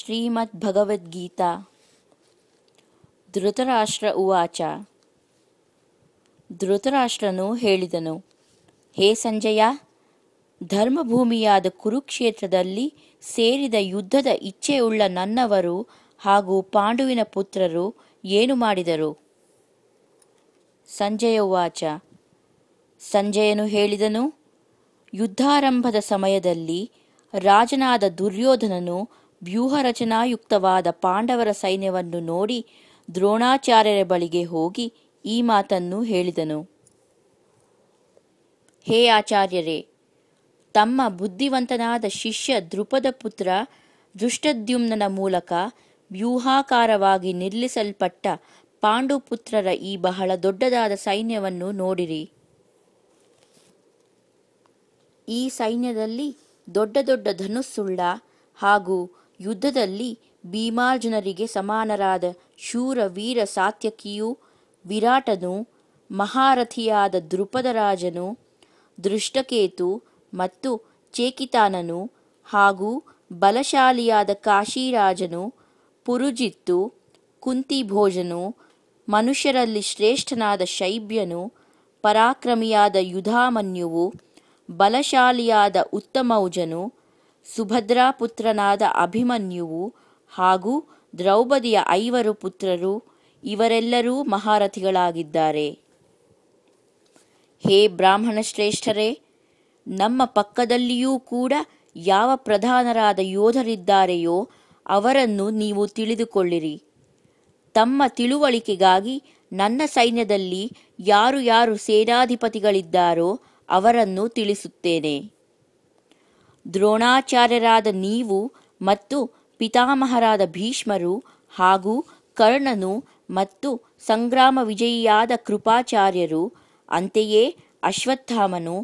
ಶ್ರೀಮದ್ಭಗವದ್ಗೀತಾ ಧೃತರಾಷ್ಟ್ರ ಉವಾಚ. ಧೃತರಾಷ್ಟ್ರನು ಹೇಳಿದನು, ಹೇ ಸಂಜಯ, ಧರ್ಮಭೂಮಿಯಾದ ಕುರುಕ್ಷೇತ್ರದಲ್ಲಿ ಸೇರಿದ ಯುದ್ಧದ ಇಚ್ಛೆಯುಳ್ಳ ನನ್ನವರು ಹಾಗೂ ಪಾಂಡುವಿನ ಪುತ್ರರು ಏನು ಮಾಡಿದರು? ಸಂಜಯ ಉವಾಚ. ಸಂಜಯನು ಹೇಳಿದನು, ಯುದ್ಧಾರಂಭದ ಸಮಯದಲ್ಲಿ ರಾಜನಾದ ದುರ್ಯೋಧನನು ವ್ಯೂಹರಚನಾಯುಕ್ತವಾದ ಪಾಂಡವರ ಸೈನ್ಯವನ್ನು ನೋಡಿ ದ್ರೋಣಾಚಾರ್ಯರ ಬಳಿಗೆ ಹೋಗಿ ಈ ಮಾತನ್ನು ಹೇಳಿದನು. ಹೇ ಆಚಾರ್ಯರೇ, ತಮ್ಮ ಬುದ್ಧಿವಂತನಾದ ಶಿಷ್ಯ ದ್ರುಪದ ಪುತ್ರ ದೃಷ್ಟದ್ಯುಮ್ನನ ಮೂಲಕ ವ್ಯೂಹಾಕಾರವಾಗಿ ನಿಲ್ಲಿಸಲ್ಪಟ್ಟ ಪಾಂಡುಪುತ್ರರ ಈ ಬಹಳ ದೊಡ್ಡದಾದ ಸೈನ್ಯವನ್ನು ನೋಡಿರಿ. ಈ ಸೈನ್ಯದಲ್ಲಿ ದೊಡ್ಡ ದೊಡ್ಡ ಧನುಸ್ಸುಳ್ಳ ಹಾಗೂ ಯುದ್ಧದಲ್ಲಿ ಭೀಮಾರ್ಜುನರಿಗೆ ಸಮಾನರಾದ ಶೂರ ವೀರ ಸಾತ್ಯಕಿಯೂ, ವಿರಾಟನು, ಮಹಾರಥಿಯಾದ ದ್ರುಪದರಾಜನು, ದೃಷ್ಟಕೇತು ಮತ್ತು ಚೇಕಿತಾನನು ಹಾಗೂ ಬಲಶಾಲಿಯಾದ ಕಾಶಿರಾಜನು, ಪುರುಜಿತ್ತು, ಕುಂತಿಭೋಜನು, ಮನುಷ್ಯರಲ್ಲಿ ಶ್ರೇಷ್ಠನಾದ ಶೈಬ್ಯನು, ಪರಾಕ್ರಮಿಯಾದ ಯುಧಾಮನ್ಯುವು, ಬಲಶಾಲಿಯಾದ ಉತ್ತಮೌಜನು, ಸುಭದ್ರಾಪುತ್ರನಾದ ಅಭಿಮನ್ಯುವು ಹಾಗೂ ದ್ರೌಪದಿಯ 5 ಪುತ್ರರು, ಇವರೆಲ್ಲರೂ ಮಹಾರಥಿಗಳಾಗಿದ್ದಾರೆ. ಹೇ ಬ್ರಾಹ್ಮಣ ಶ್ರೇಷ್ಠರೇ, ನಮ್ಮ ಪಕ್ಕದಲ್ಲಿಯೂ ಕೂಡ ಯಾವ ಪ್ರಧಾನರಾದ ಯೋಧರಿದ್ದಾರೆಯೋ ಅವರನ್ನು ನೀವು ತಿಳಿದುಕೊಳ್ಳಿರಿ. ತಮ್ಮ ತಿಳುವಳಿಕೆಗಾಗಿ ನನ್ನ ಸೈನ್ಯದಲ್ಲಿ ಯಾರು ಯಾರು ಸೇನಾಧಿಪತಿಗಳಿದ್ದಾರೋ ಅವರನ್ನು ತಿಳಿಸುತ್ತೇನೆ. ದ್ರೋಣಾಚಾರ್ಯರಾದ ನೀವು ಮತ್ತು ಪಿತಾಮಹರಾದ ಭೀಷ್ಮರು ಹಾಗೂ ಕರ್ಣನು ಮತ್ತು ಸಂಗ್ರಾಮ ವಿಜಯಿಯಾದ ಕೃಪಾಚಾರ್ಯರು, ಅಂತೆಯೇ ಅಶ್ವತ್ಥಾಮನು,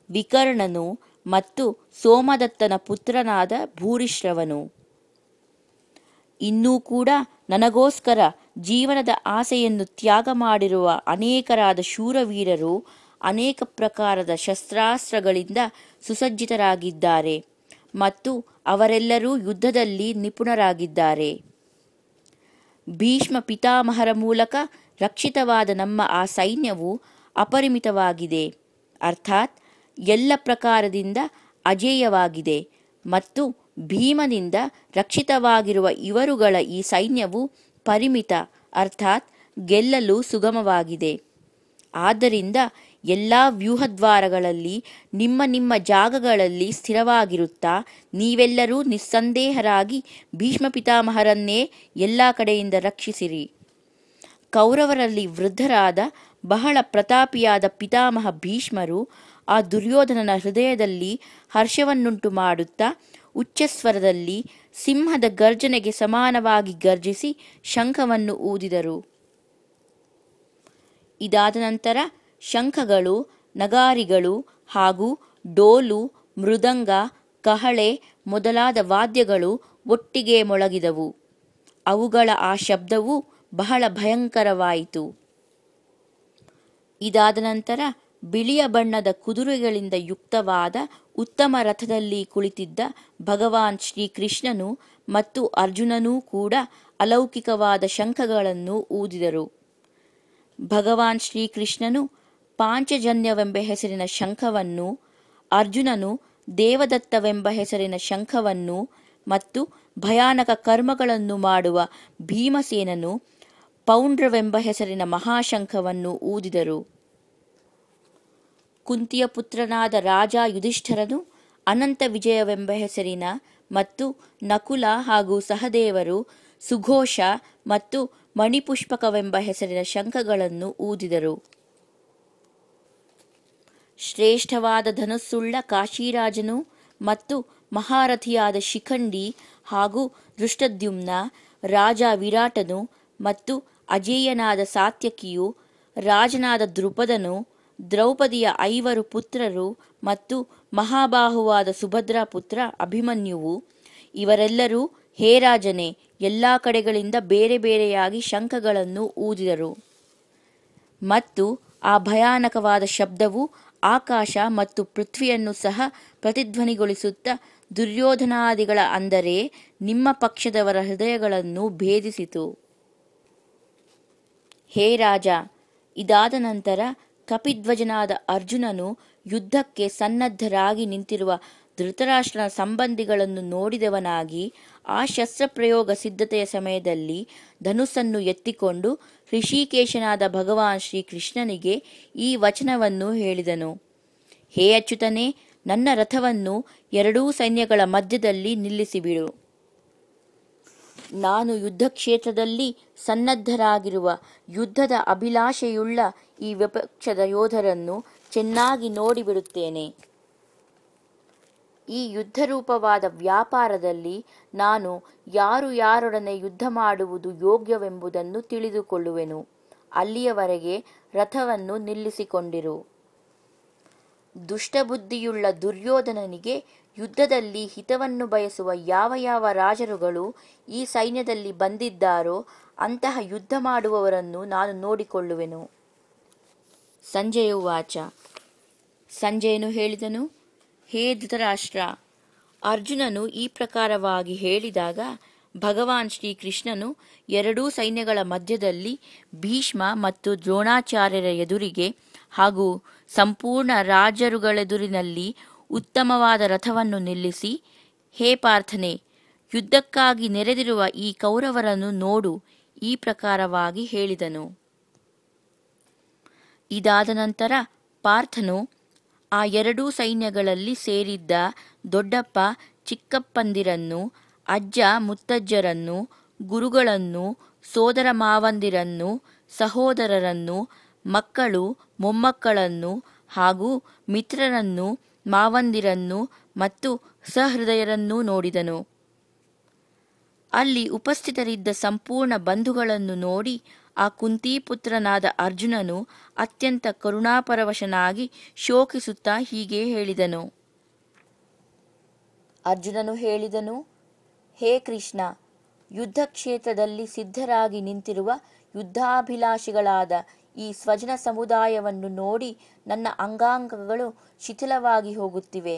ವಿಕರ್ಣನು ಮತ್ತು ಸೋಮದತ್ತನ ಪುತ್ರನಾದ ಭೂರಿಶ್ರವನು. ಇನ್ನೂ ಕೂಡ ನನಗೋಸ್ಕರ ಜೀವನದ ಆಸೆಯನ್ನು ತ್ಯಾಗ ಮಾಡಿರುವ ಅನೇಕರಾದ ಶೂರವೀರರು ಅನೇಕ ಪ್ರಕಾರದ ಶಸ್ತ್ರಾಸ್ತ್ರಗಳಿಂದ ಸುಸಜ್ಜಿತರಾಗಿದ್ದಾರೆ ಮತ್ತು ಅವರೆಲ್ಲರೂ ಯುದ್ಧದಲ್ಲಿ ನಿಪುಣರಾಗಿದ್ದಾರೆ. ಭೀಷ್ಮ ಪಿತಾಮಹರ ಮೂಲಕ ರಕ್ಷಿತವಾದ ನಮ್ಮ ಆ ಸೈನ್ಯವು ಅಪರಿಮಿತವಾಗಿದೆ, ಅರ್ಥಾತ್ ಎಲ್ಲ ಪ್ರಕಾರದಿಂದ ಅಜೇಯವಾಗಿದೆ ಮತ್ತು ಭೀಮನಿಂದ ರಕ್ಷಿತವಾಗಿರುವ ಇವರುಗಳ ಈ ಸೈನ್ಯವು ಪರಿಮಿತ, ಅರ್ಥಾತ್ ಗೆಲ್ಲಲು ಸುಗಮವಾಗಿದೆ. ಆದ್ದರಿಂದ ಎಲ್ಲ ವ್ಯೂಹದ್ವಾರಗಳಲ್ಲಿ ನಿಮ್ಮ ನಿಮ್ಮ ಜಾಗಗಳಲ್ಲಿ ಸ್ಥಿರವಾಗಿರುತ್ತಾ ನೀವೆಲ್ಲರೂ ನಿಸ್ಸಂದೇಹರಾಗಿ ಭೀಷ್ಮ ಪಿತಾಮಹರನ್ನೇ ಎಲ್ಲ ಕಡೆಯಿಂದ ರಕ್ಷಿಸಿರಿ. ಕೌರವರಲ್ಲಿ ವೃದ್ಧರಾದ ಬಹಳ ಪ್ರತಾಪಿಯಾದ ಪಿತಾಮಹ ಭೀಷ್ಮರು ಆ ದುರ್ಯೋಧನನ ಹೃದಯದಲ್ಲಿ ಹರ್ಷವನ್ನುಂಟು ಮಾಡುತ್ತಾ ಉಚ್ಚಸ್ವರದಲ್ಲಿ ಸಿಂಹದ ಗರ್ಜನೆಗೆ ಸಮಾನವಾಗಿ ಗರ್ಜಿಸಿ ಶಂಖವನ್ನು ಊದಿದರು. ಇದಾದ ನಂತರ ಶಂಖಗಳು, ನಗಾರಿಗಳು ಹಾಗೂ ಡೋಲು, ಮೃದಂಗ, ಕಹಳೆ ಮೊದಲಾದ ವಾದ್ಯಗಳು ಒಟ್ಟಿಗೆ ಮೊಳಗಿದವು. ಅವುಗಳ ಆ ಶಬ್ದವು ಬಹಳ ಭಯಂಕರವಾಯಿತು. ಇದಾದ ನಂತರ ಬಿಳಿಯ ಬಣ್ಣದ ಕುದುರೆಗಳಿಂದ ಯುಕ್ತವಾದ ಉತ್ತಮ ರಥದಲ್ಲಿ ಕುಳಿತಿದ್ದ ಭಗವಾನ್ ಶ್ರೀಕೃಷ್ಣನು ಮತ್ತು ಅರ್ಜುನನೂ ಕೂಡ ಅಲೌಕಿಕವಾದ ಶಂಖಗಳನ್ನು ಊದಿದರು. ಭಗವಾನ್ ಶ್ರೀಕೃಷ್ಣನು ಪಾಂಚಜನ್ಯವೆಂಬ ಹೆಸರಿನ ಶಂಖವನ್ನು, ಅರ್ಜುನನು ದೇವದತ್ತವೆಂಬ ಹೆಸರಿನ ಶಂಖವನ್ನು ಮತ್ತು ಭಯಾನಕ ಕರ್ಮಗಳನ್ನು ಮಾಡುವ ಭೀಮಸೇನನು ಪೌಂಡ್ರವೆಂಬ ಹೆಸರಿನ ಮಹಾಶಂಖವನ್ನು ಊದಿದರು. ಕುಂತಿಯ ಪುತ್ರನಾದ ರಾಜ ಯುಧಿಷ್ಠರನು ಅನಂತ ವಿಜಯವೆಂಬ ಹೆಸರಿನ ಮತ್ತು ನಕುಲ ಹಾಗೂ ಸಹದೇವರು ಸುಘೋಷ ಮತ್ತು ಮಣಿಪುಷ್ಪಕವೆಂಬ ಹೆಸರಿನ ಶಂಖಗಳನ್ನು ಊದಿದರು. ಶ್ರೇಷ್ಠವಾದ ಧನುಸ್ಸುಳ್ಳ ಕಾಶಿರಾಜನು ಮತ್ತು ಮಹಾರಥಿಯಾದ ಶಿಖಂಡಿ ಹಾಗೂ ದೃಷ್ಟದ್ಯುಮ್ನ, ರಾಜ ವಿರಾಟನು ಮತ್ತು ಅಜೇಯನಾದ ಸಾತ್ಯಕಿಯು, ರಾಜನಾದ ದ್ರುಪದನು, ದ್ರೌಪದಿಯ 5 ಪುತ್ರರು ಮತ್ತು ಮಹಾಬಾಹುವಾದ ಸುಭದ್ರಾ ಪುತ್ರ ಅಭಿಮನ್ಯುವು, ಇವರೆಲ್ಲರೂ ಹೇ ರಾಜನೇ ಎಲ್ಲ ಕಡೆಗಳಿಂದ ಬೇರೆ ಬೇರೆಯಾಗಿ ಶಂಖಗಳನ್ನು ಊದಿದರು. ಮತ್ತು ಆ ಭಯಾನಕವಾದ ಶಬ್ದವು ಆಕಾಶ ಮತ್ತು ಪೃಥ್ವಿಯನ್ನು ಸಹ ಪ್ರತಿಧ್ವನಿಗೊಳಿಸುತ್ತಾ ದುರ್ಯೋಧನಾದಿಗಳ ಅಂದರೆ ನಿಮ್ಮ ಪಕ್ಷದವರ ಹೃದಯಗಳನ್ನು ಭೇದಿಸಿತು. ಹೇ ರಾಜ, ಇದಾದ ನಂತರ ಕಪಿಧ್ವಜನಾದ ಅರ್ಜುನನು ಯುದ್ಧಕ್ಕೆ ಸನ್ನದ್ಧರಾಗಿ ನಿಂತಿರುವ ಧೃತರಾಷ್ಟ್ರನ ಸಂಬಂಧಿಗಳನ್ನು ನೋಡಿದವನಾಗಿ ಆ ಶಸ್ತ್ರಪ್ರಯೋಗ ಸಿದ್ಧತೆಯ ಸಮಯದಲ್ಲಿ ಧನುಸ್ಸನ್ನು ಎತ್ತಿಕೊಂಡು ಋಷಿಕೇಶನಾದ ಭಗವಾನ್ ಶ್ರೀಕೃಷ್ಣನಿಗೆ ಈ ವಚನವನ್ನು ಹೇಳಿದನು. ಹೇ ಅಚ್ಯುತನೇ, ನನ್ನ ರಥವನ್ನು ಎರಡೂ ಸೈನ್ಯಗಳ ಮಧ್ಯದಲ್ಲಿ ನಿಲ್ಲಿಸಿಬಿಡು. ನಾನು ಯುದ್ಧಕ್ಷೇತ್ರದಲ್ಲಿ ಸನ್ನದ್ಧರಾಗಿರುವ ಯುದ್ಧದ ಅಭಿಲಾಷೆಯುಳ್ಳ ಈ ವಿಪಕ್ಷದ ಯೋಧರನ್ನು ಚೆನ್ನಾಗಿ ನೋಡಿಬಿಡುತ್ತೇನೆ. ಈ ಯುದ್ಧರೂಪವಾದ ವ್ಯಾಪಾರದಲ್ಲಿ ನಾನು ಯಾರು ಯಾರೊಡನೆ ಯುದ್ಧ ಮಾಡುವುದು ಯೋಗ್ಯವೆಂಬುದನ್ನು ತಿಳಿದುಕೊಳ್ಳುವೆನು. ಅಲ್ಲಿಯವರೆಗೆ ರಥವನ್ನು ನಿಲ್ಲಿಸಿಕೊಂಡಿರು. ದುಷ್ಟಬುದ್ಧಿಯುಳ್ಳ ದುರ್ಯೋಧನನಿಗೆ ಯುದ್ಧದಲ್ಲಿ ಹಿತವನ್ನು ಬಯಸುವ ಯಾವ ಯಾವ ರಾಜರುಗಳು ಈ ಸೈನ್ಯದಲ್ಲಿ ಬಂದಿದ್ದಾರೋ ಅಂತಹ ಯುದ್ಧ ಮಾಡುವವರನ್ನು ನಾನು ನೋಡಿಕೊಳ್ಳುವೆನು. ಸಂಜಯ ಉವಾಚ. ಸಂಜಯನು ಹೇಳಿದನು, ಹೇ ಧೃತರಾಷ್ಟ್ರ, ಅರ್ಜುನನು ಈ ಪ್ರಕಾರವಾಗಿ ಹೇಳಿದಾಗ ಭಗವಾನ್ ಶ್ರೀಕೃಷ್ಣನು ಎರಡೂ ಸೈನ್ಯಗಳ ಮಧ್ಯದಲ್ಲಿ ಭೀಷ್ಮ ಮತ್ತು ದ್ರೋಣಾಚಾರ್ಯರ ಎದುರಿಗೆ ಹಾಗೂ ಸಂಪೂರ್ಣ ರಾಜರುಗಳೆದುರಿನಲ್ಲಿ ಉತ್ತಮವಾದ ರಥವನ್ನು ನಿಲ್ಲಿಸಿ, ಹೇ ಪಾರ್ಥನೆ, ಯುದ್ಧಕ್ಕಾಗಿ ನೆರೆದಿರುವ ಈ ಕೌರವರನ್ನು ನೋಡು, ಈ ಪ್ರಕಾರವಾಗಿ ಹೇಳಿದನು. ಇದಾದ ನಂತರ ಪಾರ್ಥನು ಆ ಎರಡೂ ಸೈನ್ಯಗಳಲ್ಲಿ ಸೇರಿದ್ದ ದೊಡ್ಡಪ್ಪ ಚಿಕ್ಕಪ್ಪಂದಿರನ್ನು, ಅಜ್ಜ ಮುತ್ತಜ್ಜರನ್ನು, ಗುರುಗಳನ್ನು, ಸೋದರ ಮಾವಂದಿರನ್ನು, ಸಹೋದರರನ್ನು, ಮಕ್ಕಳು ಮೊಮ್ಮಕ್ಕಳನ್ನು ಹಾಗೂ ಮಿತ್ರರನ್ನು, ಮಾವಂದಿರನ್ನು ಮತ್ತು ಸಹೃದಯರನ್ನೂ ನೋಡಿದನು. ಅಲ್ಲಿ ಉಪಸ್ಥಿತರಿದ್ದ ಸಂಪೂರ್ಣ ಬಂಧುಗಳನ್ನು ನೋಡಿ ಆ ಕುಂತಿಪುತ್ರನಾದ ಅರ್ಜುನನು ಅತ್ಯಂತ ಕರುಣಾಪರವಶನಾಗಿ ಶೋಕಿಸುತ್ತಾ ಹೀಗೆ ಹೇಳಿದನು. ಅರ್ಜುನನು ಹೇಳಿದನು, ಹೇ ಕೃಷ್ಣ, ಯುದ್ಧ ಕ್ಷೇತ್ರದಲ್ಲಿ ಸಿದ್ಧರಾಗಿ ನಿಂತಿರುವ ಯುದ್ಧಾಭಿಲಾಷಿಗಳಾದ ಈ ಸ್ವಜನ ಸಮುದಾಯವನ್ನು ನೋಡಿ ನನ್ನ ಅಂಗಾಂಗಗಳು ಶಿಥಿಲವಾಗಿ ಹೋಗುತ್ತಿವೆ,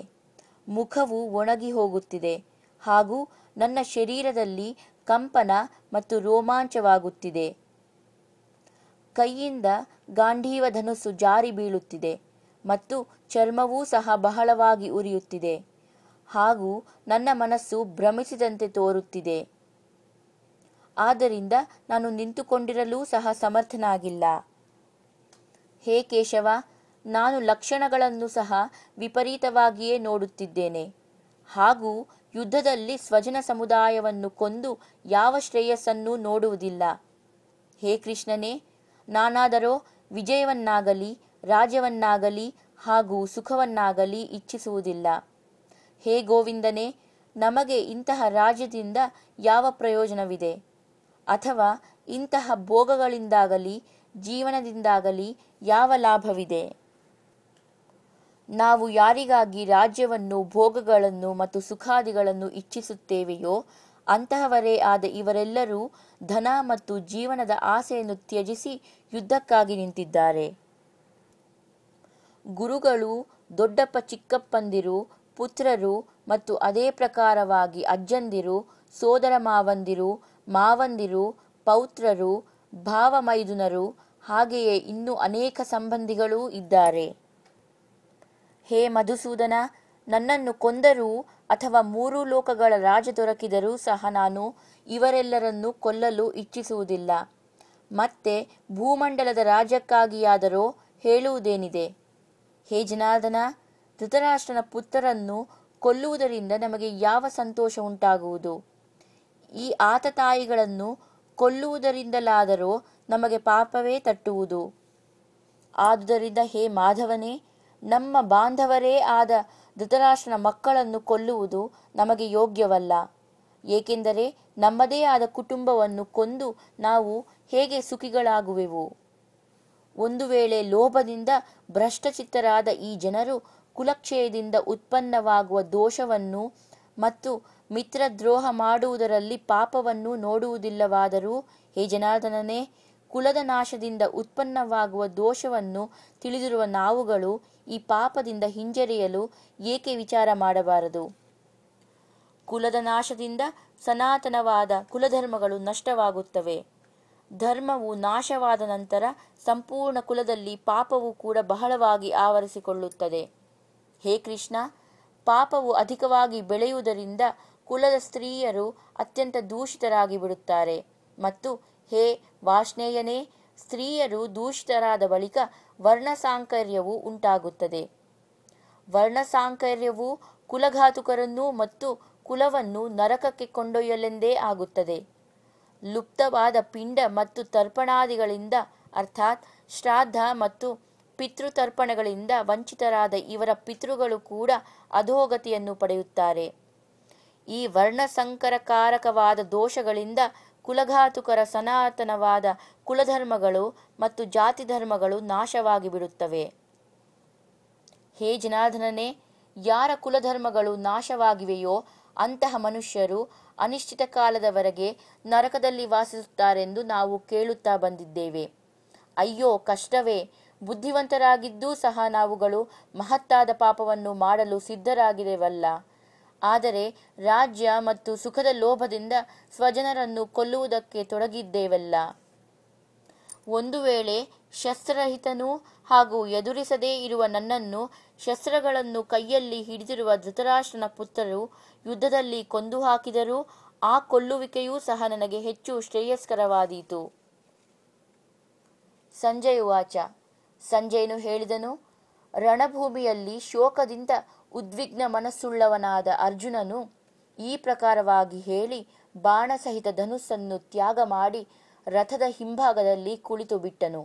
ಮುಖವು ಒಣಗಿ ಹೋಗುತ್ತಿದೆ ಹಾಗೂ ನನ್ನ ಶರೀರದಲ್ಲಿ ಕಂಪನ ಮತ್ತು ರೋಮಾಂಚವಾಗುತ್ತಿದೆ. ಕೈಯಿಂದ ಗಾಂಧೀವ ಧನುಸ್ಸು ಜಾರಿ ಬೀಳುತ್ತಿದೆ ಮತ್ತು ಚರ್ಮವೂ ಸಹ ಬಹಳವಾಗಿ ಉರಿಯುತ್ತಿದೆ ಹಾಗೂ ನನ್ನ ಮನಸ್ಸು ಭ್ರಮಿಸಿದಂತೆ ತೋರುತ್ತಿದೆ. ಆದ್ದರಿಂದ ನಾನು ನಿಂತುಕೊಂಡಿರಲೂ ಸಹ ಸಮರ್ಥನಾಗಿಲ್ಲ. ಹೇ ಕೇಶವ, ನಾನು ಲಕ್ಷಣಗಳನ್ನು ಸಹ ವಿಪರೀತವಾಗಿಯೇ ನೋಡುತ್ತಿದ್ದೇನೆ ಹಾಗೂ ಯುದ್ಧದಲ್ಲಿ ಸ್ವಜನ ಸಮುದಾಯವನ್ನು ಕೊಂದು ಯಾವ ಶ್ರೇಯಸ್ಸನ್ನೂ ನೋಡುವುದಿಲ್ಲ. ಹೇ ಕೃಷ್ಣನೇ, ನಾನಾದರೋ ವಿಜಯವನ್ನಾಗಲಿ ರಾಜ್ಯವನ್ನಾಗಲಿ ಹಾಗೂ ಸುಖವನ್ನಾಗಲಿ ಇಚ್ಛಿಸುವುದಿಲ್ಲ. ಹೇ ಗೋವಿಂದನೇ, ನಮಗೆ ಇಂತಹ ರಾಜ್ಯದಿಂದ ಯಾವ ಪ್ರಯೋಜನವಿದೆ? ಅಥವಾ ಇಂತಹ ಭೋಗಗಳಿಂದಾಗಲಿ ಜೀವನದಿಂದಾಗಲಿ ಯಾವ ಲಾಭವಿದೆ? ನಾವು ಯಾರಿಗಾಗಿ ರಾಜ್ಯವನ್ನು, ಭೋಗಗಳನ್ನು ಮತ್ತು ಸುಖಾದಿಗಳನ್ನು ಇಚ್ಛಿಸುತ್ತೇವೆಯೋ ಅಂತಹವರೇ ಆದ ಇವರೆಲ್ಲರೂ ಧನ ಮತ್ತು ಜೀವನದ ಆಸೆಯನ್ನು ತ್ಯಜಿಸಿ ಯುದ್ಧಕ್ಕಾಗಿ ನಿಂತಿದ್ದಾರೆ. ಗುರುಗಳು, ದೊಡ್ಡಪ್ಪ ಚಿಕ್ಕಪ್ಪಂದಿರು, ಪುತ್ರರು ಮತ್ತು ಅದೇ ಪ್ರಕಾರವಾಗಿ ಅಜ್ಜಂದಿರು, ಸೋದರ ಮಾವಂದಿರು, ಮಾವಂದಿರು, ಪೌತ್ರರು, ಭಾವಮೈದುನರು, ಹಾಗೆಯೇ ಇನ್ನೂ ಅನೇಕ ಸಂಬಂಧಿಗಳೂ ಇದ್ದಾರೆ. ಹೇ ಮಧುಸೂದನ, ನನ್ನನ್ನು ಕೊಂದರೂ ಅಥವಾ 3 ಲೋಕಗಳ ರಾಜ ದೊರಕಿದರೂ ಸಹ ನಾನು ಇವರೆಲ್ಲರನ್ನೂ ಕೊಲ್ಲಲು ಇಚ್ಛಿಸುವುದಿಲ್ಲ. ಮತ್ತೆ ಭೂಮಂಡಲದ ರಾಜ್ಯಕ್ಕಾಗಿಯಾದರೋ ಹೇಳುವುದೇನಿದೆ? ಹೇ ಜನಾರ್ದನ, ಧೃತರಾಷ್ಟ್ರನ ಪುತ್ರರನ್ನು ಕೊಲ್ಲುವುದರಿಂದ ನಮಗೆ ಯಾವ ಸಂತೋಷ ಉಂಟಾಗುವುದು? ಈ ಆತತಾಯಿಗಳನ್ನು ಕೊಲ್ಲುವುದರಿಂದಲಾದರೋ ನಮಗೆ ಪಾಪವೇ ತಟ್ಟುವುದು. ಆದುದರಿಂದ ಹೇ ಮಾಧವನೇ, ನಮ್ಮ ಬಾಂಧವರೇ ಆದ ಧೃತರಾಷ್ಟ್ರನ ಮಕ್ಕಳನ್ನು ಕೊಲ್ಲುವುದು ನಮಗೆ ಯೋಗ್ಯವಲ್ಲ. ಏಕೆಂದರೆ ನಮ್ಮದೇ ಆದ ಕುಟುಂಬವನ್ನು ಕೊಂದು ನಾವು ಹೇಗೆ ಸುಖಿಗಳಾಗುವೆವು? ಒಂದು ವೇಳೆ ಲೋಭದಿಂದ ಭ್ರಷ್ಟಚಿತ್ತರಾದ ಈ ಜನರು ಕುಲಕ್ಷಯದಿಂದ ಉತ್ಪನ್ನವಾಗುವ ದೋಷವನ್ನು ಮತ್ತು ಮಿತ್ರದ್ರೋಹ ಮಾಡುವುದರಲ್ಲಿ ಪಾಪವನ್ನು ನೋಡುವುದಿಲ್ಲವಾದರೂ, ಹೇ ಜನಾರ್ದನನೇ, ಕುಲದ ನಾಶದಿಂದ ಉತ್ಪನ್ನವಾಗುವ ದೋಷವನ್ನು ತಿಳಿದಿರುವ ನಾವುಗಳು ಈ ಪಾಪದಿಂದ ಹಿಂಜರಿಯಲು ಏಕೆ ವಿಚಾರ ಮಾಡಬಾರದು? ಕುಲದ ನಾಶದಿಂದ ಸನಾತನವಾದ ಕುಲಧರ್ಮಗಳು ನಷ್ಟವಾಗುತ್ತವೆ. ಧರ್ಮವು ನಾಶವಾದ ನಂತರ ಸಂಪೂರ್ಣ ಕುಲದಲ್ಲಿ ಪಾಪವು ಕೂಡ ಬಹಳವಾಗಿ ಆವರಿಸಿಕೊಳ್ಳುತ್ತದೆ. ಹೇ ಕೃಷ್ಣ, ಪಾಪವು ಅಧಿಕವಾಗಿ ಬೆಳೆಯುವುದರಿಂದ ಕುಲದ ಸ್ತ್ರೀಯರು ಅತ್ಯಂತ ದೂಷಿತರಾಗಿ ಬಿಡುತ್ತಾರೆ. ಮತ್ತು ಹೇ ವಾರ್ಷ್ಣೇಯನೇ, ಸ್ತ್ರೀಯರು ದೂಷಿತರಾದ ಬಳಿಕ ವರ್ಣಸಾಂಕರ್ಯವು ಉಂಟಾಗುತ್ತದೆ. ವರ್ಣಸಾಂಕರ್ಯವು ಕುಲಘಾತುಕರನ್ನು ಮತ್ತು ಕುಲವನ್ನು ನರಕಕ್ಕೆ ಕೊಂಡೊಯ್ಯಲೆಂದೇ ಆಗುತ್ತದೆ. ಲುಪ್ತವಾದ ಪಿಂಡ ಮತ್ತು ತರ್ಪಣಾದಿಗಳಿಂದ ಅರ್ಥಾತ್ ಶ್ರಾದ್ದ ಮತ್ತು ಪಿತೃತರ್ಪಣಗಳಿಂದ ವಂಚಿತರಾದ ಇವರ ಪಿತೃಗಳು ಕೂಡ ಅಧೋಗತಿಯನ್ನು ಪಡೆಯುತ್ತಾರೆ. ಈ ವರ್ಣಸಂಕರಕಾರಕವಾದ ದೋಷಗಳಿಂದ ಕುಲಘಾತುಕರ ಸನಾತನವಾದ ಕುಲಧರ್ಮಗಳು ಮತ್ತು ಜಾತಿ ಧರ್ಮಗಳು ನಾಶವಾಗಿ ಬಿಡುತ್ತವೆ. ಹೇ ಜನಾರ್ದನನೇ, ಯಾರ ಕುಲಧರ್ಮಗಳು ನಾಶವಾಗಿವೆಯೋ ಅಂತಹ ಮನುಷ್ಯರು ಅನಿಶ್ಚಿತ ಕಾಲದವರೆಗೆ ನರಕದಲ್ಲಿ ವಾಸಿಸುತ್ತಾರೆಂದು ನಾವು ಕೇಳುತ್ತಾ ಬಂದಿದ್ದೇವೆ. ಅಯ್ಯೋ ಕಷ್ಟವೇ! ಬುದ್ಧಿವಂತರಾಗಿದ್ದೂ ಸಹ ನಾವುಗಳು ಮಹತ್ತಾದ ಪಾಪವನ್ನು ಮಾಡಲು ಸಿದ್ಧರಾಗಿದ್ದೇವಲ್ಲ. ಆದರೆ ರಾಜ್ಯ ಮತ್ತು ಸುಖದ ಲೋಭದಿಂದ ಸ್ವಜನರನ್ನು ಕೊಲ್ಲುವುದಕ್ಕೆ ತೊಡಗಿದ್ದೇವಲ್ಲ. ಒಂದು ವೇಳೆ ಶಸ್ತ್ರರಹಿತನೂ ಹಾಗೂ ಎದುರಿಸದೇ ಇರುವ ನನ್ನನ್ನು ಶಸ್ತ್ರಗಳನ್ನು ಕೈಯಲ್ಲಿ ಹಿಡಿದಿರುವ ಧೃತರಾಷ್ಟ್ರನ ಪುತ್ರರು ಯುದ್ಧದಲ್ಲಿ ಕೊಂದು ಹಾಕಿದರೂ ಆ ಕೊಲ್ಲುವಿಕೆಯೂ ಸಹ ನನಗೆ ಹೆಚ್ಚು ಶ್ರೇಯಸ್ಕರವಾದೀತು. ಸಂಜಯ ಉವಾಚ. ಸಂಜಯನು ಹೇಳಿದನು, ರಣಭೂಮಿಯಲ್ಲಿ ಶೋಕದಿಂದ ಉದ್ವಿಗ್ನ ಮನಸ್ಸುಳ್ಳವನಾದ ಅರ್ಜುನನು ಈ ಪ್ರಕಾರವಾಗಿ ಹೇಳಿ ಬಾಣಸಹಿತ ಧನುಸ್ಸನ್ನು ತ್ಯಾಗ ಮಾಡಿ ರಥದ ಹಿಂಭಾಗದಲ್ಲಿ ಕುಳಿತು ಬಿಟ್ಟನು.